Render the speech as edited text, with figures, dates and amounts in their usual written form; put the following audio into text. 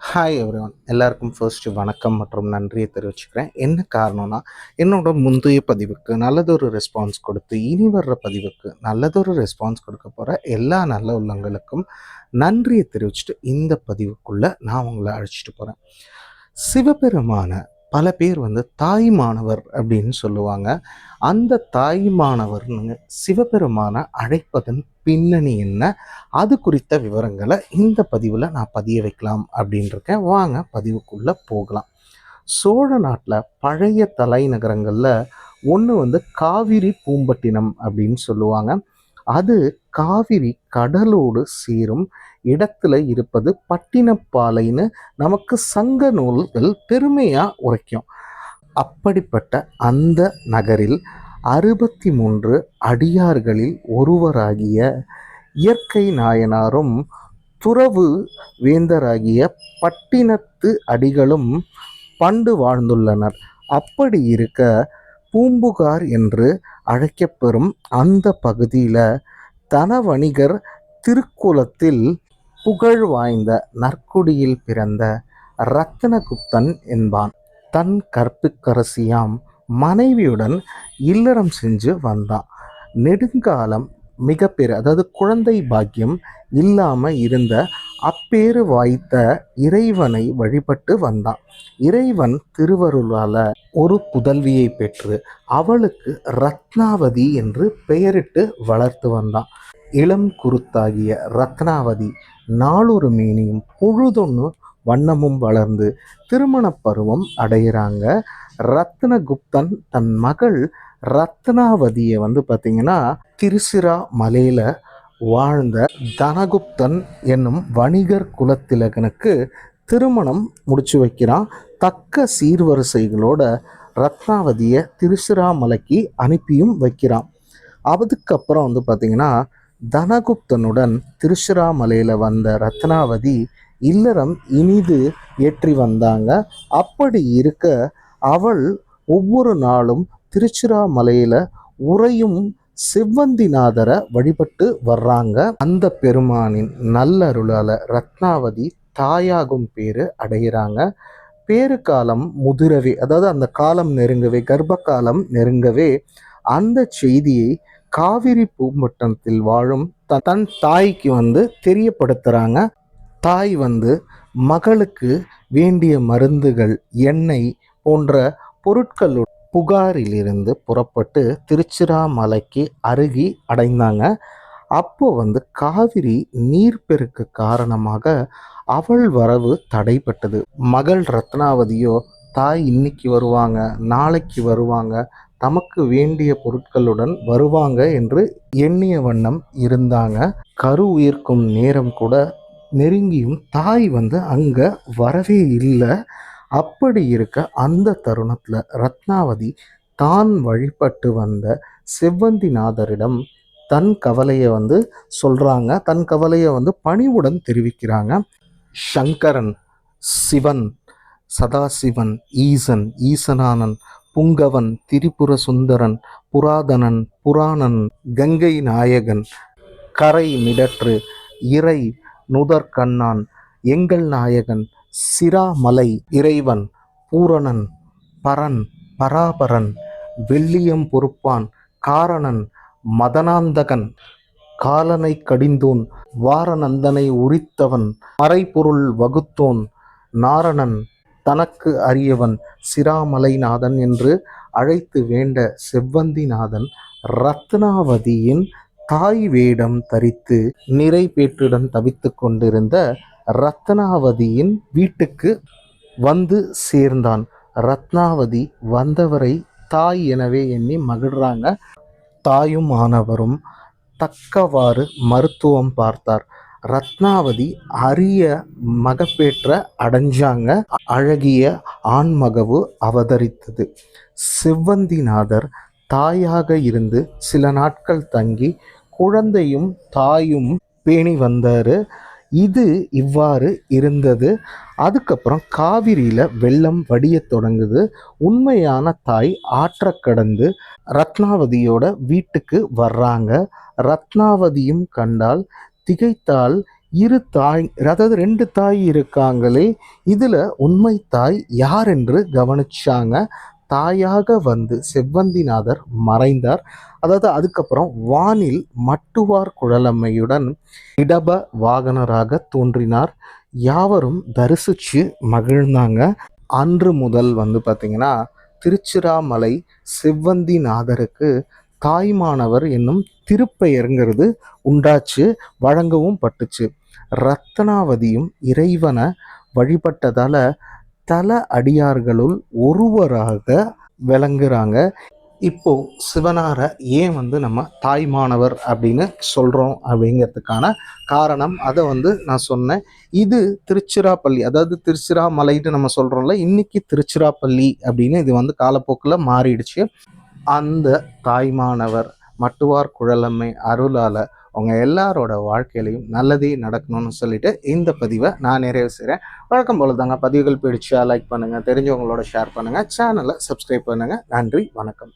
Hi everyone, எல்லாருக்கும் first வணக்கம் மற்றும் நன்றியை தெரிவிச்சுக்கிறேன். என்ன காரணம்னா, என்னோட முந்தைய பதிவுக்கு நல்லதொரு ரெஸ்பான்ஸ் கொடுத்து இனி வர்ற பதிவுக்கு நல்லதொரு ரெஸ்பான்ஸ் கொடுக்க போகிற எல்லா நல்ல உள்ளங்களுக்கும் நன்றியை தெரிவிச்சுட்டு இந்த பதிவுக்குள்ளே நான் உங்களை அழைச்சிட்டு போகிறேன். சிவபெருமான பல பேர் தாய்மானவர் அப்படின்னு சொல்லுவாங்க. அந்த தாய்மானவர்னு சிவபெருமான அழைப்பதன் பின்னணி என்ன, அது குறித்த விவரங்களை இந்த பதிவில் நான் பதிய வைக்கலாம் அப்படின்னு இருக்கேன். வாங்க பதிவுக்குள்ளே போகலாம். சோழ நாட்டில் பழைய தலைநகரங்களில் ஒன்று காவிரி பூம்பட்டினம் அப்படின்னு சொல்லுவாங்க. அது காவிரி கடலோடு சேரும் இடத்துல இருப்பது பட்டினப்பாலைன்னு நமக்கு சங்க நூல்கள் பெருமையாக உரைக்கும். அப்படிப்பட்ட அந்த நகரில் 63 அடியார்களில் ஒருவராகிய இயற்கை நாயனாரும் துறவு வேந்தராகிய பட்டினத்து அடிகளும் பண்டு வாழ்ந்துள்ளனர். அப்படி இருக்க பூம்புகார் என்று அழைக்கப்பெறும் அந்த பகுதியில் தனவணிகர் திருக்குலத்தில் புகழ் வாய்ந்த நற்குடியில் பிறந்த ரத்னகுப்தன் என்பான் தன் கற்புக்கரசியாம் மனைவியுடன் இல்லறம் செஞ்சு வந்தான். நெடுங்காலம் மிகப்பெரு அதாவது குழந்தை பாக்கியம் இல்லாமல் இருந்த அப்பேறு வாய்த்த இறைவனை வழிபட்டு வந்தான். இறைவன் திருவருளால ஒரு புதல்வியை பெற்று அவளுக்கு ரத்னாவதி என்று பெயரிட்டு வளர்த்து வந்தான். இளம் குருத்தாகிய ரத்னாவதி நாளொரு மேனியும் பொழுதொன்னு வண்ணமும் வளர்ந்து திருமண பருவம் அடைகிறாங்க. ரத்னகுப்தன் தன் மகள் ரத்னாவதியை பார்த்தீங்கன்னா திருச்சிரா மலையில் வாழ்ந்த தனகுப்தன் என்னும் வணிகர் குலத்திலகனுக்கு திருமணம் முடிச்சு வைக்கிறான். தக்க சீர்வரிசைகளோட ரத்னாவதியை திருச்சிராமலைக்கு அனுப்பியும் வைக்கிறான். அதுக்கப்புறம் பார்த்தீங்கன்னா தனகுப்தனுடன் திருச்சிராமலையில் வந்த ரத்னாவதி இல்லறம் இனிது ஏற்றி வந்தாங்க. அப்படி இருக்க அவள் ஒவ்வொரு நாளும் திருச்சிராமலையில் உறையும் செவ்வந்திநாதரை வழிபட்டு வர்றாங்க. அந்த பெருமானின் நல்லருளால ரத்னாவதி தாயாகும் பேரு அடைகிறாங்க. பேரு காலம் முதிரவே, அதாவது அந்த காலம் நெருங்கவே, கர்ப்ப காலம் நெருங்கவே அந்த செய்தியை காவிரி பூம்பட்டினத்தில் வாழும் தன் தாய்க்கு தெரியப்படுத்துகிறாங்க. தாய் மகளுக்கு வேண்டிய மருந்துகள், எண்ணெய் போன்ற பொருட்களுடன் புகாரிலிருந்து புறப்பட்டு திருச்சிராமலைக்கு அருகி அடைந்தாங்க. அப்போ காவிரி நீர்ப்பெருக்கு காரணமாக அவள் வரவு தடைப்பட்டது. மகள் ரத்னாவதியோ தாய் இன்னைக்கு வருவாங்க, நாளைக்கு வருவாங்க, தமக்கு வேண்டிய பொருட்களுடன் வருவாங்க என்று எண்ணிய வண்ணம் இருந்தாங்க. கரு உயிர்க்கும் நேரம் கூட நெருங்கியும் தாய் அங்கே வரவே இல்லை. அப்படி இருக்க அந்த தருணத்தில் ரத்னாவதி தான் வழிபட்டு வந்த செவ்வந்திநாதரிடம் தன் கவலையை சொல்கிறாங்க. தன் கவலையை பணிவுடன் தெரிவிக்கிறாங்க. சங்கரன், சிவன், சதாசிவன், ஈசன், ஈசனானன், புங்கவன், திரிபுர சுந்தரன், புராதனன், புராணன், கங்கை நாயகன், கரை மிடற்று, இறை நுதற்கண்ணான், எங்கள் நாயகன், சிராமலை இறைவன், பூரணன், பரன், பராபரன், வெள்ளியம் பொறுப்பான், காரணன், மதனாந்தகன், காலனை கடிந்தோன், வாரநந்தனை உரித்தவன், மறைபொருள் வகுத்தோன், நாரணன், தனக்கு அரியவன், சிராமலைநாதன் என்று அழைத்து வேண்ட செவ்வந்திநாதன் ரத்னாவதியின் தாய் வேடம் தரித்து நிறைபேற்றுடன் தவித்து கொண்டிருந்த ரத்னாவதியின் வீட்டுக்கு சேர்ந்தான். ரத்னாவதி வந்தவரை தாய் எனவே எண்ணி மகிழ்றாங்க. தாயும் ஆனவரும் தக்கவாறு மருத்துவம் பார்த்தார். ரத்னாவதி அரிய மகப்பேற்ற அடைஞ்சாங்க. அழகிய ஆண்மகவு அவதரித்தது. செவ்வந்திநாதர் தாயாக இருந்து சில நாட்கள் தங்கி குழந்தையும் தாயும் பேணி வந்தார். இது இவ்வாறு இருந்தது. அதுக்கப்புறம் காவிரியில் வெள்ளம் வடிய தொடங்குது. உண்மையான தாய் ஆற்ற கடந்து ரத்னாவதியோட வீட்டுக்கு வர்றாங்க. ரத்னாவதியும் கண்டால் திகைத்தால் அதாவது 2 தாய் இருக்காங்களே, இதில் உண்மை தாய் யார் என்று கவனிச்சாங்க. தாயாக வந்து செவ்வந்திநாதர் மறைந்தார். அதாவது அதுக்கப்புறம் வானில் மட்டுவார் குழலம்மையுடன் இடப வாகனராக தோன்றினார். யாவரும் தரிசித்து மகிழ்ந்தாங்க. அன்று முதல் வந்து பார்த்திங்கன்னா திருச்சிராமலை செவ்வந்திநாதருக்கு தாய்மானவர் என்னும் திருப்பெயருங்கிறது உண்டாச்சு, வழங்கவும் பட்டுச்சு. ரத்னாவதியும் இறைவனை வழிபட்டதால தல அடியார்களுள் ஒருவராக விளங்குறாங்க. இப்போ சிவனாரை ஏன் வந்து நம்ம தாய்மானவர் அப்படின்னு சொல்கிறோம் அப்படிங்கிறதுக்கான காரணம் அதை வந்து நான் சொன்னேன். இது திருச்சிராப்பள்ளி, அதாவது திருச்சிராமலைன்னு நம்ம சொல்கிறோம்ல, இன்னைக்கு திருச்சிராப்பள்ளி அப்படின்னு இது வந்து காலப்போக்கில் மாறிடுச்சு. அந்த தாய்மானவர் மட்டுவார் குழலம்மை அருளால் அவங்க எல்லாரோட வாழ்க்கையிலையும் நல்லதே நடக்கணும்னு சொல்லிட்டு இந்த பதிவை நான் நிறைவு செய்கிறேன். வழக்கம் போல தாங்க, பதிவுகள் பிடிச்சா லைக் பண்ணுங்கள், தெரிஞ்சவங்களோட ஷேர் பண்ணுங்கள், சேனலை சப்ஸ்கிரைப் பண்ணுங்கள். நன்றி, வணக்கம்.